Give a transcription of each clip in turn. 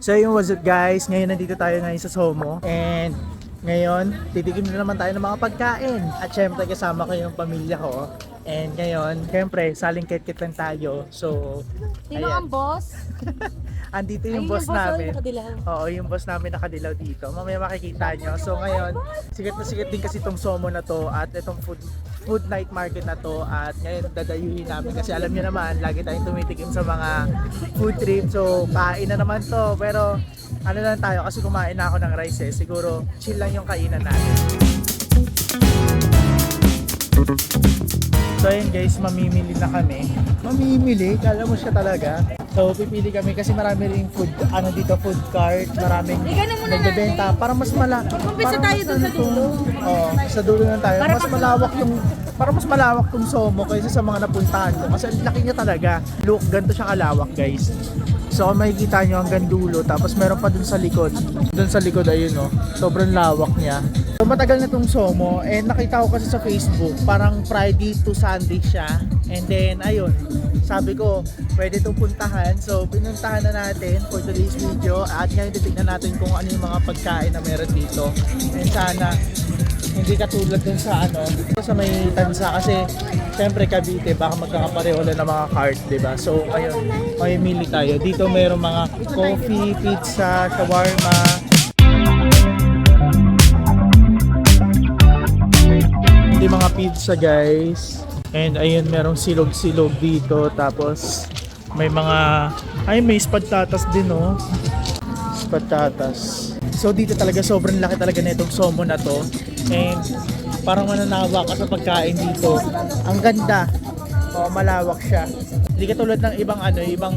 So yung what's up guys, ngayon nandito tayo ngayon sa Somo and ngayon titikim na naman tayo ng mga pagkain at syempre kasama ko yung pamilya ko and ngayon syempre saling kit-kit lang tayo so Sino ayan. ang boss? Andito yung Ayun, boss yung boss, namin. oh, yung nakadilaw. Oo, yung boss namin nakadilaw dito. Mamaya makikita nyo. So ngayon, sikat na sikat din kasi itong Somo na to at itong food night market na to at ngayon dadayuhin namin kasi alam nyo naman, lagi tayong tumitikim sa mga food trip. So kain na naman to pero ano lang tayo kasi kumain na ako ng rice eh. Siguro chill lang yung kainan natin. So ayun guys, mamimili na kami. Mamimili? Kala mo siya talaga. So pipili kami kasi marami ring food, ano dito, food cart, maraming nagbebenta. Para mas Mag-umpisa tayo dun sa dulo. Oo, sa dulo lang tayo. Para mas malawak tong Somo kaysa sa mga napuntahan ko. Kasi ang laki niya talaga. Look, ganito siya kalawak guys. So kung makikita nyo hanggang dulo, tapos meron pa dun sa likod. Dun sa likod ayun oh, sobrang lawak niya. So matagal na tong Somo and nakita ko kasi sa Facebook, parang Friday to Sunday siya. And then ayun, sabi ko pwede itong puntahan. So pinuntahan na natin for today's video at ngayon titignan natin kung ano yung mga pagkain na meron dito. And sana hindi katulad dun sa ano, sa may tansa kasi syempre Cavite baka magkakapareho lang ng mga cart, 'di ba? So ayun, mamimili tayo. Dito mayroong mga coffee, pizza, shawarma. Hindi mga pizza guys. And ayun, merong silog-silog dito. Tapos may mga may spagtatas din oh. Spagtatas. So dito talaga sobrang laki talaga na itong Somo na to. And parang mananawa ka sa pagkain dito. Ang ganda. Oh, malawak siya. Hindi katulad ng ibang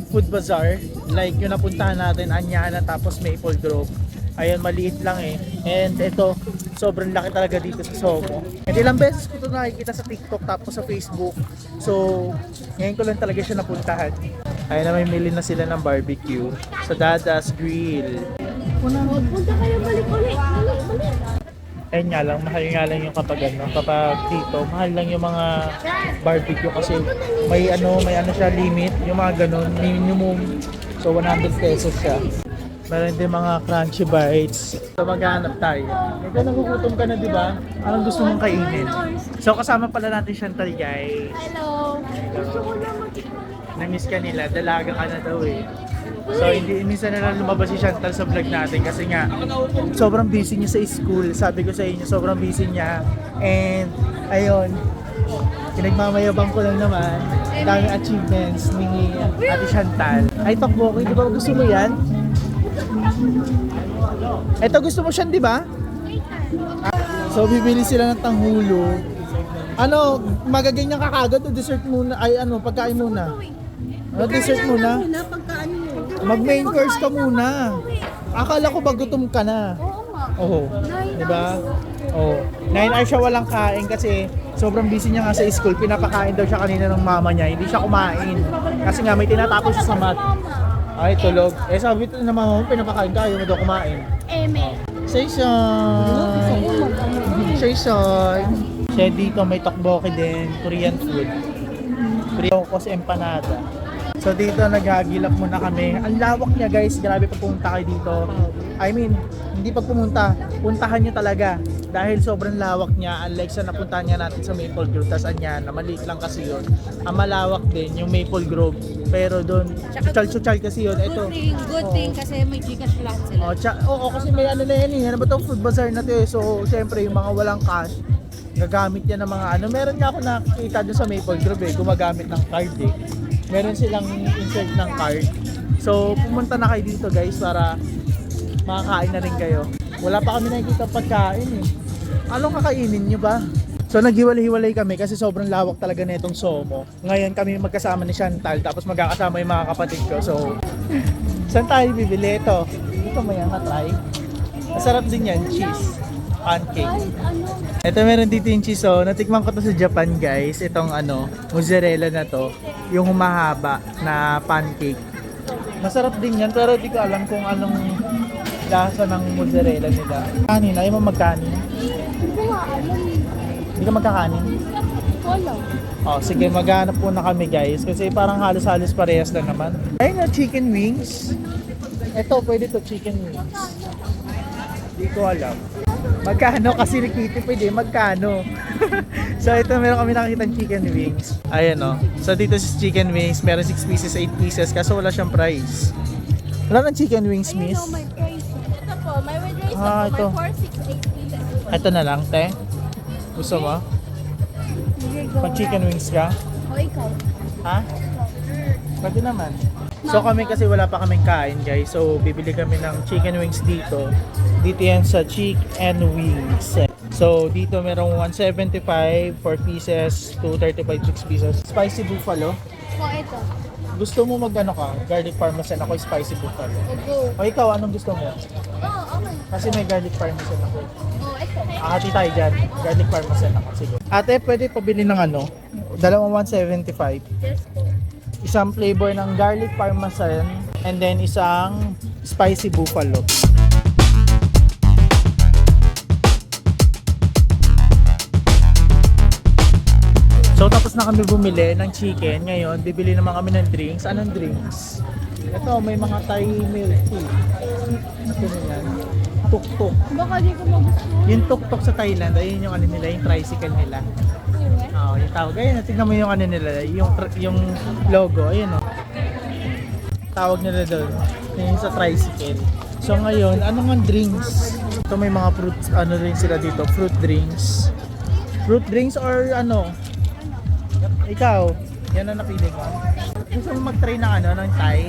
food bazaar like yung napuntahan natin, Anyana tapos Maple Grove. Ayun, maliit lang eh. And ito, sobrang laki talaga dito sa Somo. And ilang beses ko ito nakikita sa TikTok tapos sa Facebook. So, ngayon ko lang talaga siya napuntahan. Ayun na, may mili na sila ng barbecue sa Dada's Grill. Punta kayo balik-balik. Ayun nga lang, mahal nga lang yung kapag dito, mahal lang yung mga barbecue kasi may ano siya limit, yung mga ganun, minimum. So 100 pesos siya. Meron din mga crunchy bites. So maghanap tayo. Ikaw nagugutom ka na, di ba? Anong gusto mong kainin? So kasama pala natin Chantal guys. Hello. Gusto ko na Na-miss ka nila, dalaga ka na daw eh. So hindi minsan na lang lumabas si Chantal sa vlog natin kasi nga sobrang busy niya sa school. Sabi ko sa inyo, sobrang busy niya. And ayun, pinagmamayabang ko lang naman. Daming achievements ni Ate Chantal. Ay, tokboki, di ba gusto mo yan? Ito gusto mo siyan, di ba? So bibili sila ng tanghulo. Ano, magaganyan ka kagad o dessert muna? Ay ano, pagkain muna? Ano, dessert muna? Mag-main course ka muna. Akala ko ba gutom ka na? Oo nga. Oo. Diba? Oo. 9 hours siya walang kain kasi sobrang busy niya nga sa school. Pinapakain daw siya kanina ng mama niya. Hindi siya kumain. Kasi nga may tinatapos siya sa math. Ay, tulog. Eh sabi ito na mama mo, pinapakain ka. Ayaw mo daw kumain. Say son. Say son. Siya dito may tteokbokki din. Korean food. Korean kasi empanada. So dito naghagilap muna kami. Ang lawak niya guys, grabe pag pumunta kayo dito. I mean, hindi pag pumunta, puntahan nyo talaga. Dahil sobrang lawak niya, unlike sa napuntahan niya natin sa Maple Grove, tas Anyana, maliit lang kasi yun. Ang malawak din yung Maple Grove. Pero doon, chal kasi yun. Ito, Good thing kasi may Gcash lahat sila. Oo, kasi may ano na yan eh. Ano ba itong food bazaar na to eh. So, syempre, yung mga walang cash, gagamit yan ng mga ano. Meron nga ako nakikita doon sa Maple Grove eh, gumagamit ng card eh. Meron silang insert ng card. So, pumunta na kayo dito guys para makakain na rin kayo. Wala pa kami nakikita pagkain eh. Anong kakainin nyo ba? So, naghiwalay-hiwalay kami kasi sobrang lawak talaga na itong Somo. Ngayon kami magkasama ni Chantal tapos magkakasama yung mga kapatid ko. So, saan tayo bibili ito? Ito mo yan, na-try. Masarap din yan, cheese. Pancake. Ito meron dito yung cheese oh. Natikman ko to sa Japan guys. Itong ano, mozzarella na to. Yung humahaba na pancake. Masarap din yan pero di ko alam kung anong lasa ng mozzarella nila. Kanin, ayaw mo magkanin? Hindi ko nga alam. Hindi ka magkakanin? Wala. Oh, sige, maghanap muna kami guys kasi parang halos-halos parehas lang naman. Ayun na, chicken wings. Ito, pwede to chicken wings. Hindi ko alam. Magkano kasi Kitty pwede, magkano? So ito meron kami nakikitang chicken wings. Ayan o. So dito sa chicken wings, meron 6 pieces, 8 pieces kaso wala siyang price. Wala ng chicken wings, miss? Ayun, may price. Ito po, may with rice Ah, na po. ito. May 4, 6, 8 pieces po. Ito na lang, te. Gusto mo? Pag chicken wings ka? O, ikaw. Ha? Pwede naman. So kami kasi wala pa kaming kain guys. So bibili kami ng chicken wings dito. Dito yan sa Chick and Wings. So dito merong 175 4 pieces, 235 6 pieces. Spicy buffalo. O, ito. Gusto mo magano ka? Garlic parmesan, ako spicy buffalo. O, go. O ikaw, anong gusto mo? Oo, okay. Kasi may garlic parmesan ako. O, ito. Ahati tayo dyan. Garlic parmesan ako. Sige. Ate, pwede pabili ng ano? Dalawang 175. Yes po. Isang flavor ng garlic parmesan and then isang spicy buffalo. So tapos na kami bumili ng chicken. Ngayon, bibili naman kami ng drinks. Anong drinks? Ito, may mga Thai milk tea. Ito na yan. Tuk-tuk. Baka di ko magustuhan. Yung tuk-tuk sa Thailand, ayun yung ano nila, yung tricycle nila. Oo, yung tawag. Ayun, tignan mo yung ano nila, yung logo, ayun o. Tawag nila doon, yung sa tricycle. So ngayon, ano nga drinks? Ito may mga fruit, ano rin sila dito, fruit drinks. Fruit drinks or ano? Ikaw, yan ang napili ko. Gusto mo mag-try ng ano, ng Thai?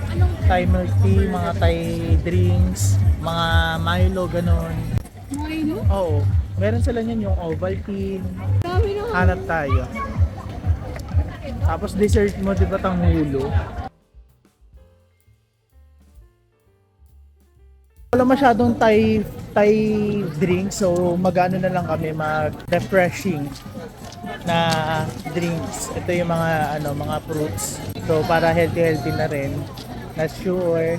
Anong Thai milk tea, mga Thai drinks, mga Milo, ganun. Milo? Oo, meron sila niyan yung Ovaltine. Dami na. Hanap tayo. Tapos dessert mo, di ba, tanghulo? Wala masyadong Thai drink, so mag-ano na lang kami, mag-refreshing na drinks. Ito yung mga ano, mga fruits. So para healthy na rin. Not sure.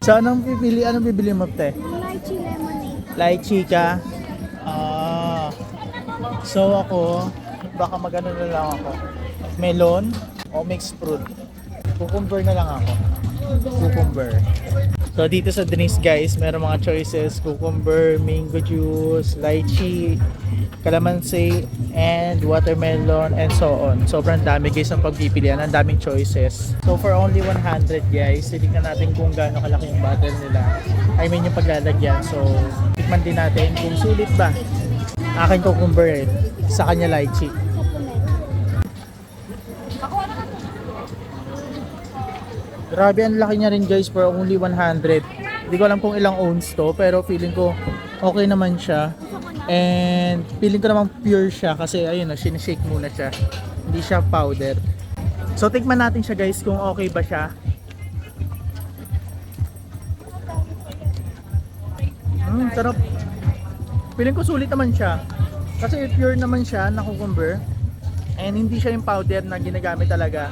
So anong bibili mo, te? Lychee lemonade. Lychee ka? Ah. So ako, baka magano na lang ako. Melon o mixed fruit. Cucumber na lang ako. Cucumber. So dito sa drinks guys, meron mga choices. Cucumber, mango juice, lychee, calamansi, and watermelon, and so on. Sobrang dami guys ang pagpipilian. Ang daming choices. So for only 100 guys, tignan natin kung gaano kalaki yung bottle nila. I mean yung paglalagyan. So tikman din natin kung sulit ba. Akin cucumber eh. Sa kanya lychee. Grabe, ang laki niya rin guys for only 100. Hindi ko alam kung ilang ounce to, pero feeling ko okay naman siya. And feeling ko naman pure siya kasi ayun na, sinishake muna siya. Hindi siya powder. So tikman natin siya guys kung okay ba siya. Sarap. Feeling ko sulit naman siya. Kasi pure naman siya na cucumber. And hindi siya yung powder na ginagamit talaga.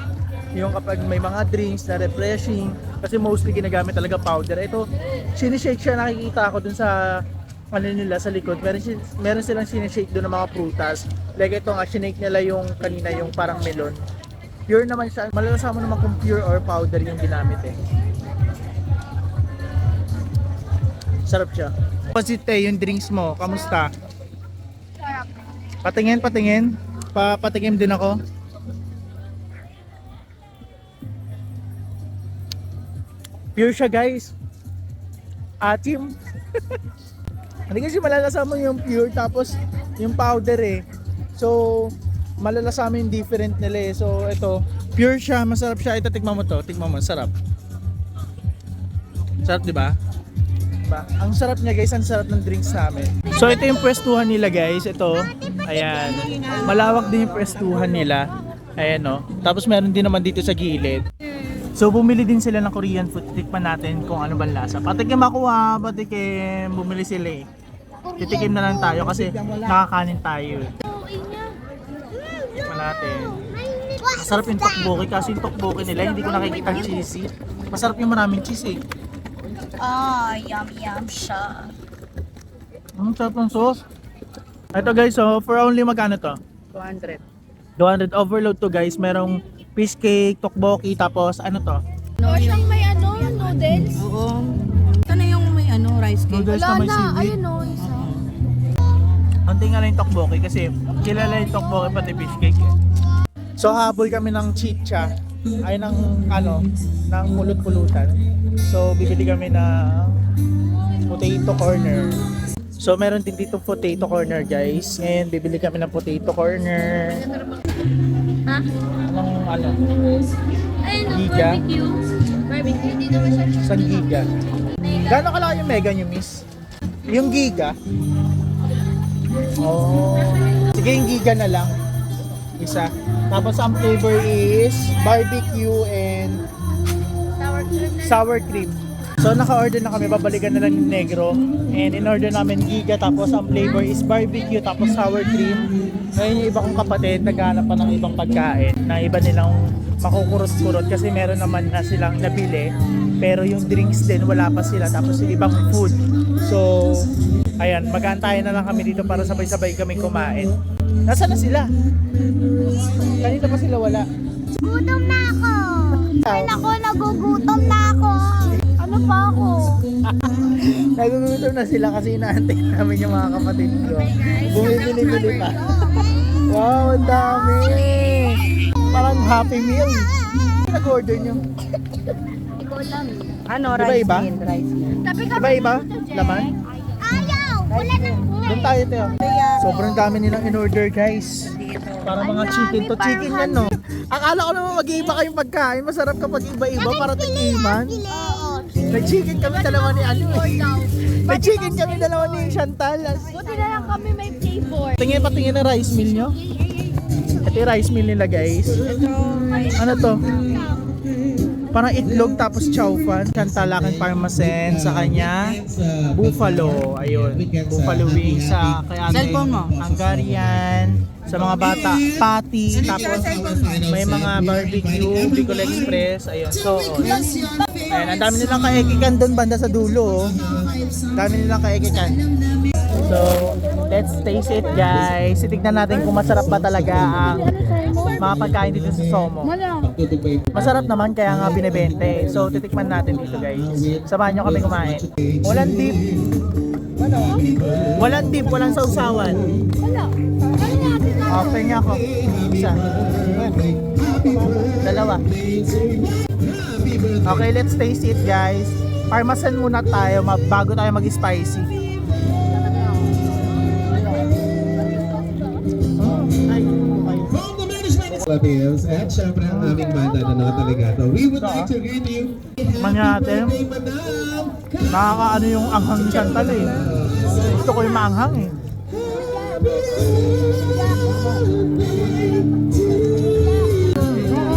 Yung kapag may mga drinks na refreshing, kasi mostly ginagamit talaga powder. Ito, sinishake siya, nakikita ako dun sa ano nila sa likod. Meron silang sinishake doon ng mga prutas. Like ito nga, sinake nila yung kanina yung parang melon. Pure naman siya. Malalasan mo naman kung pure or powder yung ginamit eh. Sarap siya. Pasite, yung drinks mo, kamusta? Sarap. Patingin. Patingin din ako. Pure siya guys. Atim. Hindi kasi malalasa mo yung pure tapos yung powder eh. So malalasa mo yung different nila eh. So ito, pure siya, masarap siya. Ito tikman mo to, tikman mo, sarap. Sarap 'di ba? Diba? Ang sarap niya guys, ang sarap ng drinks namin. So ito yung pwestuhan nila guys, ito. Ayan. Malawak din yung pwestuhan nila. Ayan oh. Tapos meron din naman dito sa gilid. So bumili din sila ng Korean food. Tikman natin kung ano bang lasa. Patikim ako ha, patikim. Bumili sila eh. Titikim na lang tayo kasi nakakanin tayo eh. Tikman natin. Masarap yung tteokbokki kasi yung tteokbokki nila hindi ko nakikita ang cheesy. Masarap yung maraming cheese eh. Yum siya. Sarap ng sauce. Ito guys, so for only magkano to? 200. 200 overload to guys. Merong fish cake, tteokbokki, tapos ano to? No, siyang may ano, noodle. Noodles na Wala may na. seaweed. Ayun o, isa. Anting nga lang yung tteokbokki kasi kilala yung tteokbokki pati fish cake eh. So habol kami ng chicha ay ng ng pulot-pulutan. So bibili kami ng potato corner. So meron din dito potato corner guys. And bibili kami ng potato corner. Ha? Anong Ayun o, Giga? barbecue. Barbecue, hindi naman siya. Isang giga. Gano'n kalaki yung mega nyo, miss? Yung giga? Oh. Sige, yung giga na lang. Isa. Tapos ang flavor is barbecue and Sour cream na. sour cream. So naka-order na kami, babalikan na lang yung negro. And in-order namin giga, tapos ang flavor is barbecue, tapos sour cream. Ngayon yung iba kong kapatid, naghanap pa ng ibang pagkain na iba nilang makukurot-kurot kasi meron naman na silang nabili. Pero yung drinks din, wala pa sila. Tapos yung ibang food. So, ayan, mag-aantayan na lang kami dito para sabay-sabay kami kumain. Nasaan na sila? Kanina pa sila wala. Gutom na ako. Ay nako, nagugutom na ako. Ano pa ako? Nagugutom na sila kasi inaantay namin yung mga kapatid ko. Bumibili-bili pa. Wow, ang dami! Parang Happy Meal. Nag-order nyo. Ikaw lang. Ano, Iba rice iba? meal, rice meal. Sabi ka Iba-iba? Laman? Ayaw! Wala na. Doon tayo, Teo. Sobrang dami nilang in-order, guys. Para mga Ang chicken dami, to chicken yan, no? parang Akala ko naman mag-iiba kayong pagkain. Masarap kapag iba-iba para tikiman. Oo. Nag-chicken kami dalawa ni ano eh. Nag-chicken kami dalawa ni Chantal. Buti na lang kami may flavor. Tingin patingin na rice meal nyo. Ito yung rice meal nila, guys. Ano to? Parang itlog tapos chow fan. Chantalakan parmesan sa kanya. Buffalo. Ayun. Buffalo wings sa kaya Cellphone mo? Hungarian. Sa mga bata, patty. Tapos may mga barbecue, Bicol Express. Ayun. So, ayun. Ang dami nilang kaekikan doon banda sa dulo. Ang dami nilang kaekikan. So, let's taste it guys. Titignan natin kung masarap ba talaga ang mga pagkain dito sa Somo. Masarap naman kaya nga binibente. So titikman natin dito guys. Samahan nyo kami kumain. Walang dip. Walang dip, walang sausawan. Wala. Ano natin na? Okay niya ako. Isa. Dalawa. Okay, let's taste it guys. Parmesan muna tayo bago tayo mag-spicy. Relatives at syempre ang aming banda na nakataligato. We would like to greet you. Manyate. Nakakaano yung anghang ni Chantal eh. Gusto ko yung maanghang eh.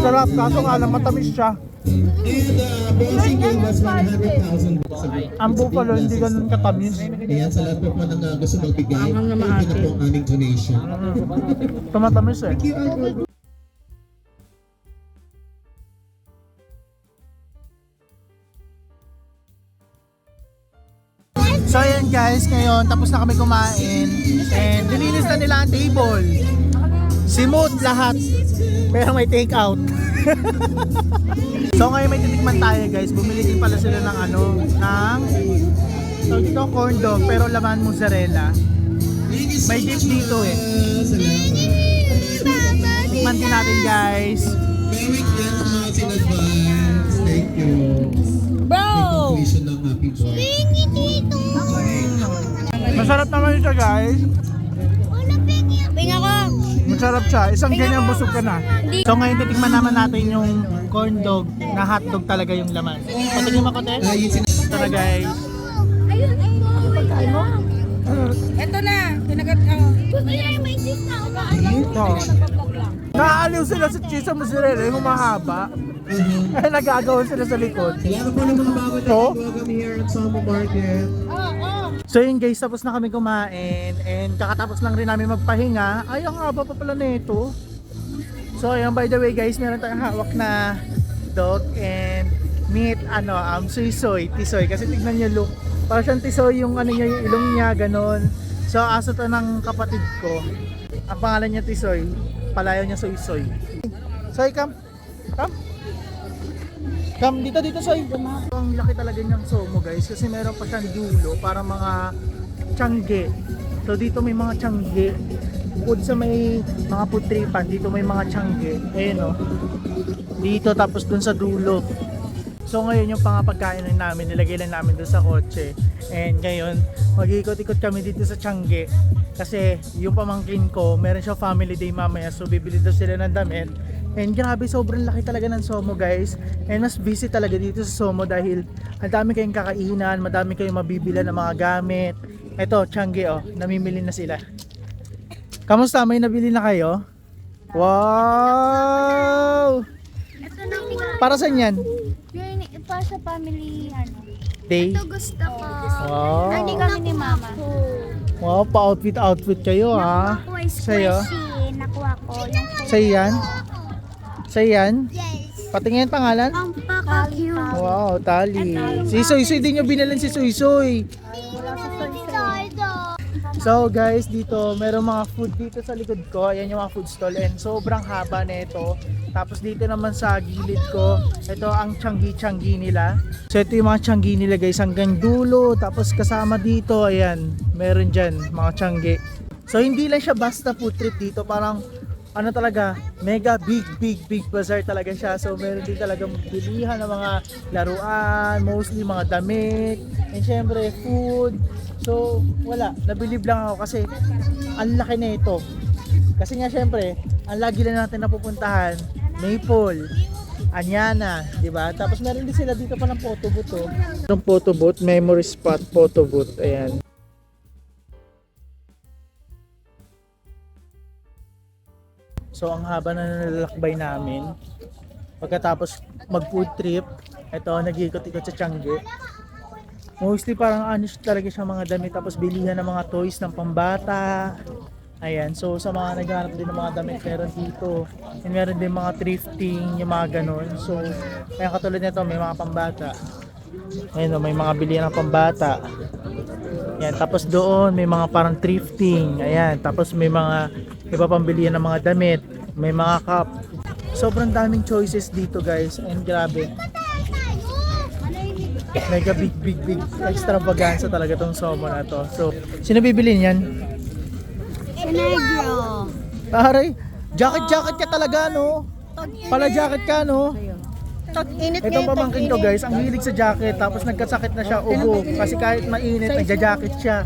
Sarap, kaso nga lang matamis siya. And Bossing gave us 100,000 bucks. Ang buffalo hindi ganun katamis. Ayan, sa lahat po po ng gusto magbigay. Ang Ito na maasim. po ang aming donation. Tumatamis eh. So ayan guys, ngayon tapos na kami kumain and nilinis na nila ang table. Simot lahat. Pero may take out. So ngayon may titikman tayo guys. Bumili din pala sila ng tawag dito corn dog pero laman mozzarella. May dip dito eh. Tikman din natin guys. Merry Christmas in advance. Thank you. Bro! Completion ng Happy Boy. Masarap naman siya guys. Pinga ko. Masarap siya. Isang ganyan busog ka na. So ngayon titikman naman natin yung corn dog na hotdog talaga yung laman. Patingin mo ko te. Ito na guys. Ayun, ayun. Pagkain mo? Ito na, pinagat Gusto niya yung may cheese na ako. Ito. Naaaliw sila sa cheese sa mozzarella yung humahaba. Ay nagagawan sila sa likod. Salamat po ng mga bago na Oh. welcome here at Somo Market. So yun guys, tapos na kami kumain and kakatapos lang rin namin magpahinga. Ay, ang haba pa pala nito. So ayun, by the way guys, meron tayong hawak na dog and meat, suy-soy, tisoy. Kasi tignan niyo look, parang siyang tisoy yung niya, yung ilong niya, ganon. So aso to ng kapatid ko. Ang pangalan niya tisoy, palayaw niya soy-soy. Soy, come. Come. Come dito sa ang laki talaga niyang somo guys kasi meron pa siyang dulo para mga tiyangge. So dito may mga tiyangge. Bukod sa may mga putripan, dito may mga tiyangge. Ayun o. Dito tapos dun sa dulo. So ngayon yung pangapagkainan namin, nilagay lang namin doon sa kotse. And ngayon, mag-iikot-ikot kami dito sa Tiangge. Kasi yung pamangkin ko, meron siya family day mamaya. So bibili daw sila ng damit. And grabe, sobrang laki talaga ng Somo guys. And mas busy talaga dito sa Somo dahil ang dami kayong kakainan, madami kayong mabibila ng mga gamit. Eto, Tiangge oh, namimili na sila. Kamusta? May nabili na kayo? Wow! Ito na po. Para saan yan? Yun, pa sa family, Day? Ito gusto ko. Wow. Hindi kami ni mama. Wow, pa-outfit kayo ha. Nakuha ko is Sa'yo? squishy. Nakuha ko. Sa'yo yan? Sa'yo yan? Yes. Patingin pangalan? Ang paka-cute. Wow, tali. Si Soy Soy, di nyo binalan si Soy Soy. So guys, dito merong mga food dito sa likod ko. Ayan yung mga food stall and sobrang haba nito. Tapos dito naman sa gilid ko, ito ang Tiangge nila. So ito yung mga Tiangge nila guys hanggang dulo. Tapos kasama dito, ayan, meron dyan mga Tiangge. So hindi lang siya basta food trip dito, parang ano talaga, mega big bazaar talaga siya. So meron din talagang bilihan ng mga laruan, mostly mga damit, and syempre food. So wala, nabilib lang ako kasi ang laki na ito. Kasi nga syempre, ang lagi lang natin napupuntahan, Maple, Anyana, di ba? Tapos meron din sila dito pa ng photo booth oh. Yung photo booth, memory spot photo booth, ayan. So ang haba na nalalakbay namin. Pagkatapos mag food trip, ito nag-iikot-ikot sa Tiangge. Mostly parang ano talaga siya mga damit, tapos bilihan ng mga toys ng pambata. Ayan, so sa mga naghahanap din ng mga damit meron dito. And meron din mga thrifting, yung mga ganun. So kaya katulad nito may mga pambata. Ayan o, may mga bilihan ng pambata. Ayan, tapos doon may mga parang thrifting. Ayan, tapos may mga iba pang bilihan ng mga damit. May mga cup. Sobrang daming choices dito guys. And grabe. Mega big extravaganza talaga tong Somo na to. So, sino bibili niyan? Negro. Taray, jacket ka talaga no? Pala jacket ka no? Itong pamangkin ko guys, ang hilig sa jacket, tapos nagkasakit na siya ubo kasi kahit mainit, nagja-jacket siya.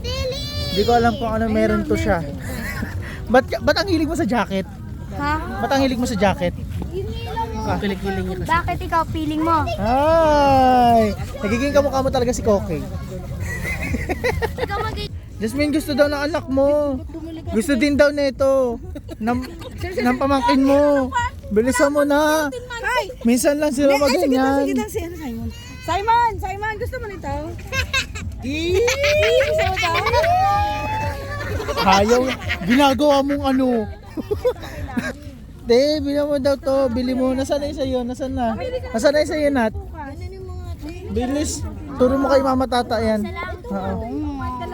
Hindi ko alam kung ano meron to siya. Ba't ang hilig mo sa jacket? Ha? Ba't ang hilig mo sa jacket? Bakit ikaw feeling mo? Ay, nagiging kamukha mo talaga si Koke. Jasmine, gusto daw ng anak mo. Gusto din daw nito ng pamangkin mo. Bilisan mo na. Minsan lang sila maganyan. Simon, gusto mo nito? Gusto mo daw? Ayaw, ginagawa mong ano. De, bili mo daw to. Bili mo. Nasaan na yung sa'yo? Nasaan na? Nasaan na yung sa'yo, Nat? Bilis. Turo mo kay mama tata yan. Oo.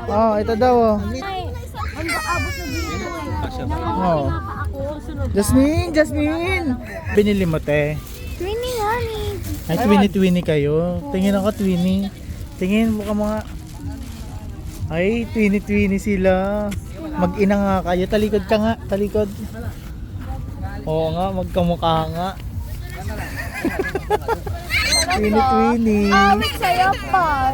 Oh, ito daw. Oh. Oh. Jasmine! Binili mo, te. Twinny, honey. Ay, twinny kayo. Tingin ako, twinny. Tingin mo ka mga... Ay, twinny sila. Mag-ina nga kayo. Talikod ka nga. Talikod. Oo nga, magkamukha nga. Twinny. Awit sa'yo pa.